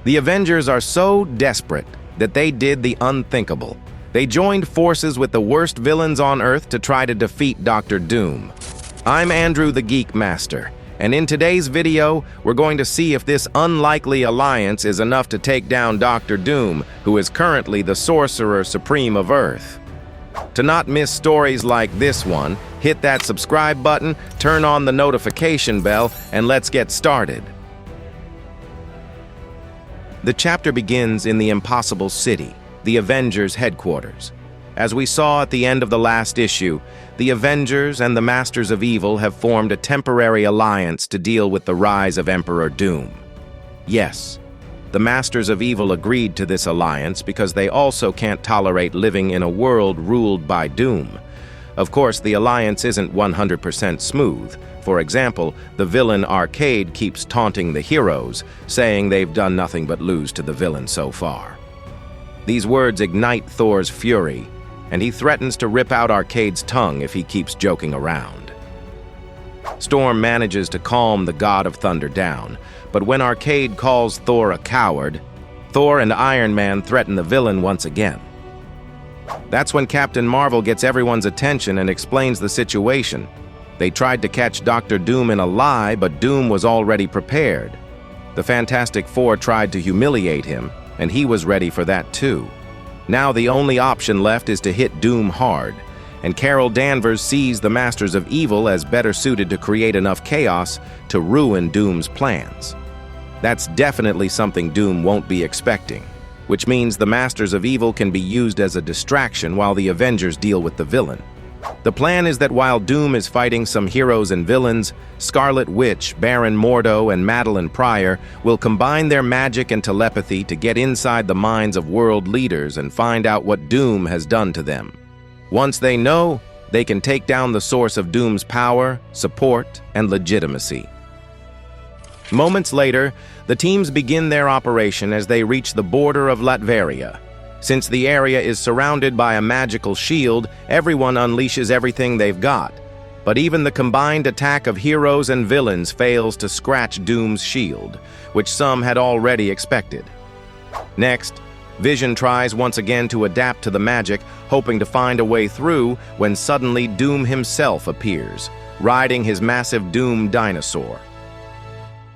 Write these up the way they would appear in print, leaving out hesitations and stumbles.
The Avengers are so desperate that they did the unthinkable. They joined forces with the worst villains on Earth to try to defeat Dr. Doom. I'm Andrew the Geek Master, and in today's video, we're going to see if this unlikely alliance is enough to take down Dr. Doom, who is currently the Sorcerer Supreme of Earth. To not miss stories like this one, hit that subscribe button, turn on the notification bell, and let's get started. The chapter begins in the Impossible City, the Avengers' headquarters. As we saw at the end of the last issue, the Avengers and the Masters of Evil have formed a temporary alliance to deal with the rise of Emperor Doom. Yes, the Masters of Evil agreed to this alliance because they also can't tolerate living in a world ruled by Doom. Of course, the alliance isn't 100% smooth. For example, the villain Arcade keeps taunting the heroes, saying they've done nothing but lose to the villain so far. These words ignite Thor's fury, and he threatens to rip out Arcade's tongue if he keeps joking around. Storm manages to calm the God of Thunder down, but when Arcade calls Thor a coward, Thor and Iron Man threaten the villain once again. That's when Captain Marvel gets everyone's attention and explains the situation. They tried to catch Dr. Doom in a lie, but Doom was already prepared. The Fantastic Four tried to humiliate him, and he was ready for that too. Now the only option left is to hit Doom hard, and Carol Danvers sees the Masters of Evil as better suited to create enough chaos to ruin Doom's plans. That's definitely something Doom won't be expecting, which means the Masters of Evil can be used as a distraction while the Avengers deal with the villain. The plan is that while Doom is fighting some heroes and villains, Scarlet Witch, Baron Mordo, and Madeline Pryor will combine their magic and telepathy to get inside the minds of world leaders and find out what Doom has done to them. Once they know, they can take down the source of Doom's power, support, and legitimacy. Moments later, the teams begin their operation as they reach the border of Latveria. Since the area is surrounded by a magical shield, everyone unleashes everything they've got. But even the combined attack of heroes and villains fails to scratch Doom's shield, which some had already expected. Next, Vision tries once again to adapt to the magic, hoping to find a way through, when suddenly Doom himself appears, riding his massive Doom dinosaur.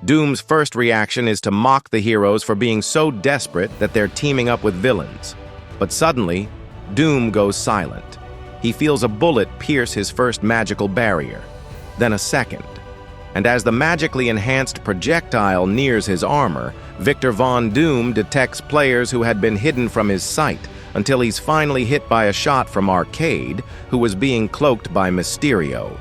Doom's first reaction is to mock the heroes for being so desperate that they're teaming up with villains. But suddenly, Doom goes silent. He feels a bullet pierce his first magical barrier, then a second. And as the magically enhanced projectile nears his armor, Victor Von Doom detects players who had been hidden from his sight until he's finally hit by a shot from Arcade, who was being cloaked by Mysterio.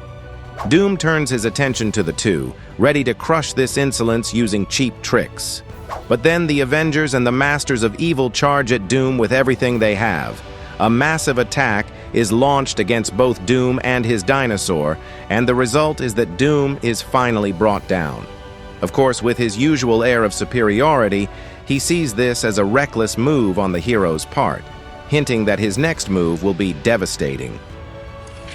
Doom turns his attention to the two, ready to crush this insolence using cheap tricks. But then the Avengers and the Masters of Evil charge at Doom with everything they have. A massive attack is launched against both Doom and his dinosaur, and the result is that Doom is finally brought down. Of course, with his usual air of superiority, he sees this as a reckless move on the hero's part, hinting that his next move will be devastating.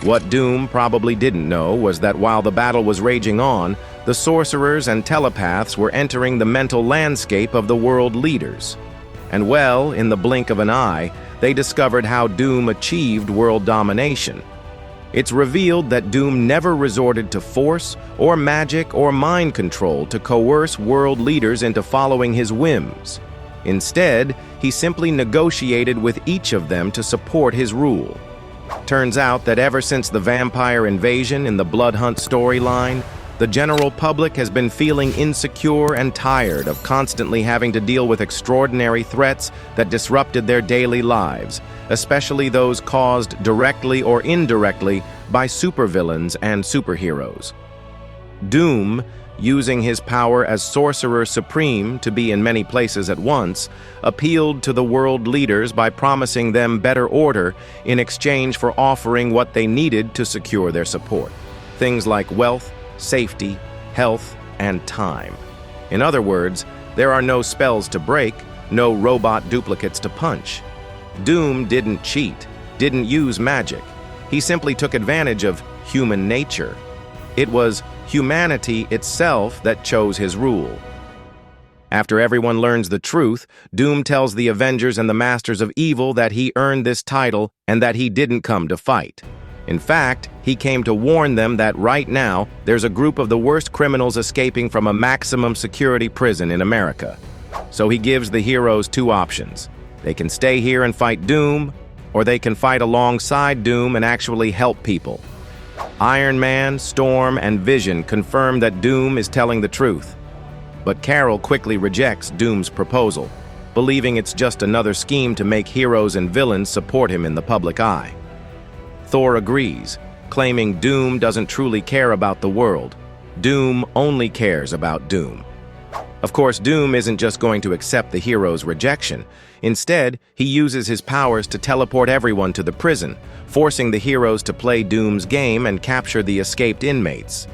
What Doom probably didn't know was that while the battle was raging on, the sorcerers and telepaths were entering the mental landscape of the world leaders. And well, in the blink of an eye, they discovered how Doom achieved world domination. It's revealed that Doom never resorted to force or magic or mind control to coerce world leaders into following his whims. Instead, he simply negotiated with each of them to support his rule. Turns out that ever since the vampire invasion in the Blood Hunt storyline, the general public has been feeling insecure and tired of constantly having to deal with extraordinary threats that disrupted their daily lives, especially those caused directly or indirectly by supervillains and superheroes. Doom, using his power as Sorcerer Supreme to be in many places at once, appealed to the world leaders by promising them better order in exchange for offering what they needed to secure their support. Things like wealth, safety, health, and time. In other words, there are no spells to break, no robot duplicates to punch. Doom didn't cheat, didn't use magic. He simply took advantage of human nature. It was humanity itself that chose his rule. After everyone learns the truth, Doom tells the Avengers and the Masters of Evil that he earned this title and that he didn't come to fight. In fact, he came to warn them that right now, there's a group of the worst criminals escaping from a maximum security prison in America. So he gives the heroes two options. They can stay here and fight Doom, or they can fight alongside Doom and actually help people. Iron Man, Storm, and Vision confirm that Doom is telling the truth. But Carol quickly rejects Doom's proposal, believing it's just another scheme to make heroes and villains support him in the public eye. Thor agrees, claiming Doom doesn't truly care about the world. Doom only cares about Doom. Of course, Doom isn't just going to accept the hero's rejection. Instead, he uses his powers to teleport everyone to the prison, forcing the heroes to play Doom's game and capture the escaped inmates.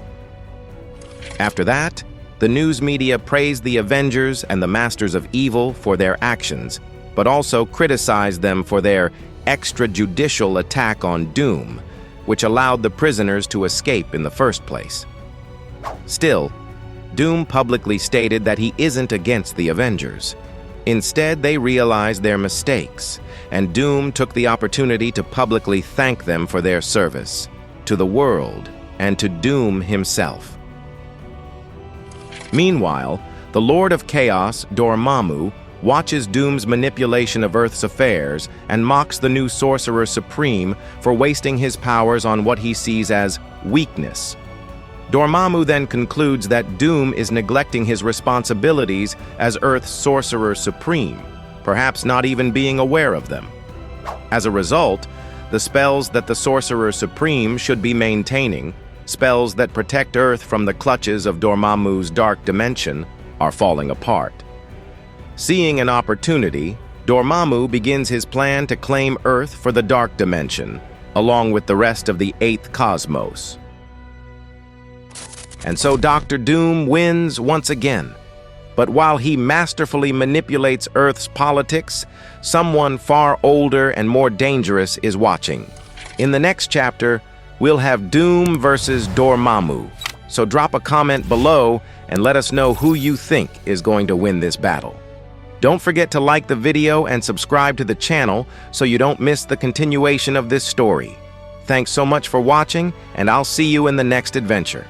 After that, the news media praised the Avengers and the Masters of Evil for their actions, but also criticized them for their extrajudicial attack on Doom, which allowed the prisoners to escape in the first place. Still, Doom publicly stated that he isn't against the Avengers. Instead, they realized their mistakes, and Doom took the opportunity to publicly thank them for their service to the world and to Doom himself. Meanwhile, the Lord of Chaos, Dormammu, watches Doom's manipulation of Earth's affairs and mocks the new Sorcerer Supreme for wasting his powers on what he sees as weakness. Dormammu then concludes that Doom is neglecting his responsibilities as Earth's Sorcerer Supreme, perhaps not even being aware of them. As a result, the spells that the Sorcerer Supreme should be maintaining, spells that protect Earth from the clutches of Dormammu's dark dimension, are falling apart. Seeing an opportunity, Dormammu begins his plan to claim Earth for the dark dimension, along with the rest of the 8th cosmos. And so Dr. Doom wins once again. But while he masterfully manipulates Earth's politics, someone far older and more dangerous is watching. In the next chapter, we'll have Doom versus Dormammu. So drop a comment below and let us know who you think is going to win this battle. Don't forget to like the video and subscribe to the channel so you don't miss the continuation of this story. Thanks so much for watching, and I'll see you in the next adventure.